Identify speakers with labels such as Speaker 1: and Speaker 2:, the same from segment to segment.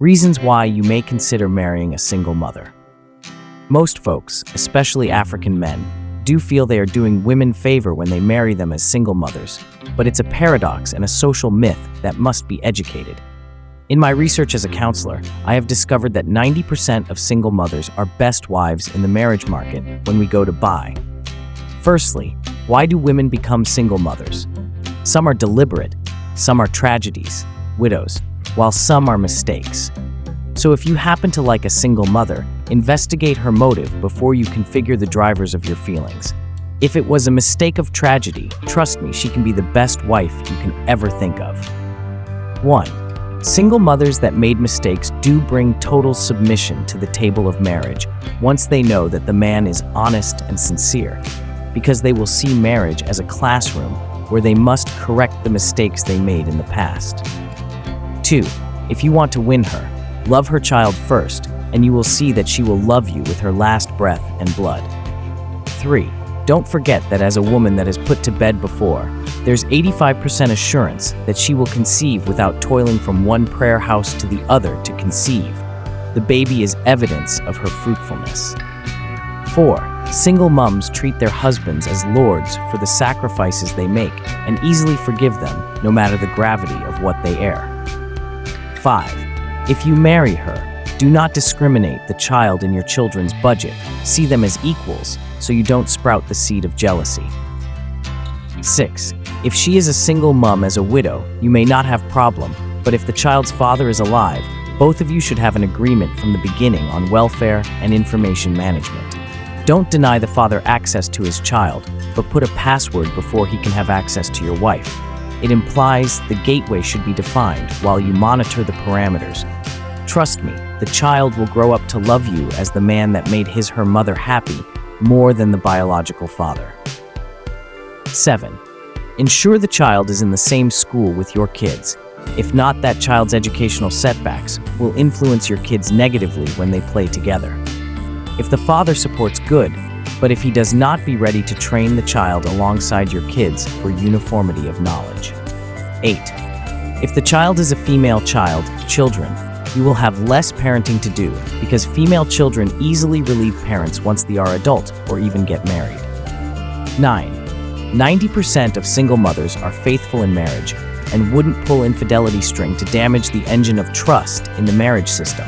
Speaker 1: Reasons why you may consider marrying a single mother. Most folks, especially African men, do feel they are doing women favor when they marry them as single mothers, but it's a paradox and a social myth that must be educated. In my research as a counselor, I have discovered that 90% of single mothers are best wives in the marriage market when we go to buy. Firstly, why do women become single mothers? Some are deliberate, some are tragedies, widows, while some are mistakes. So if you happen to like a single mother, investigate her motive before you configure the drivers of your feelings. If it was a mistake of tragedy, trust me, she can be the best wife you can ever think of. 1. Single mothers that made mistakes do bring total submission to the table of marriage once they know that the man is honest and sincere, because they will see marriage as a classroom where they must correct the mistakes they made in the past. 2. If you want to win her, love her child first, and you will see that she will love you with her last breath and blood. 3. Don't forget that as a woman that is put to bed before, there's 85% assurance that she will conceive without toiling from one prayer house to the other to conceive. The baby is evidence of her fruitfulness. 4. Single moms treat their husbands as lords for the sacrifices they make and easily forgive them no matter the gravity of what they air. 5. If you marry her, do not discriminate the child in your children's budget. See them as equals so you don't sprout the seed of jealousy. 6. If she is a single mom as a widow, you may not have problem, but if the child's father is alive, both of you should have an agreement from the beginning on welfare and information management. Don't deny the father access to his child, but put a password before he can have access to your wife. It implies the gateway should be defined while you monitor the parameters. Trust me, the child will grow up to love you as the man that made her mother happy more than the biological father. 7. Ensure the child is in the same school with your kids. If not, that child's educational setbacks will influence your kids negatively when they play together. If the father supports, good, but if he does not, be ready to train the child alongside your kids for uniformity of knowledge. 8. If the child is a female children, you will have less parenting to do because female children easily relieve parents once they are adult or even get married. 9. 90% of single mothers are faithful in marriage and wouldn't pull infidelity string to damage the engine of trust in the marriage system.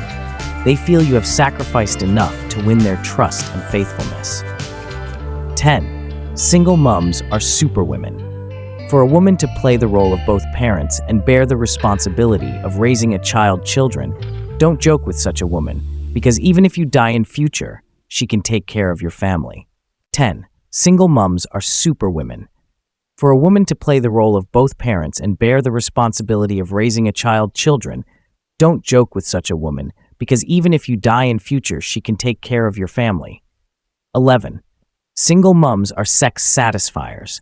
Speaker 1: They feel you have sacrificed enough to win their trust and faithfulness. 10. Single moms are superwomen. For a woman to play the role of both parents and bear the responsibility of raising children, don't joke with such a woman, because even if you die in future, she can take care of your family. 10. Single moms are superwomen. For a woman to play the role of both parents and bear the responsibility of raising children, don't joke with such a woman, because even if you die in future, she can take care of your family. 11. Single moms are sex satisfiers.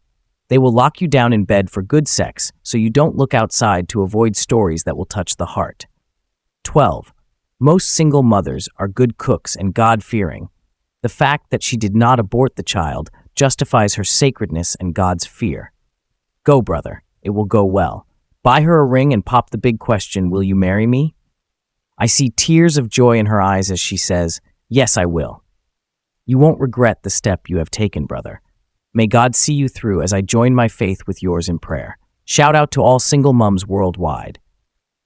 Speaker 1: They will lock you down in bed for good sex so you don't look outside to avoid stories that will touch the heart. 12. Most single mothers are good cooks and God-fearing. The fact that she did not abort the child justifies her sacredness and God's fear. Go, brother. It will go well. Buy her a ring and pop the big question, will you marry me? I see tears of joy in her eyes as she says, yes, I will. You won't regret the step you have taken, brother. May God see you through as I join my faith with yours in prayer. Shout out to all single moms worldwide.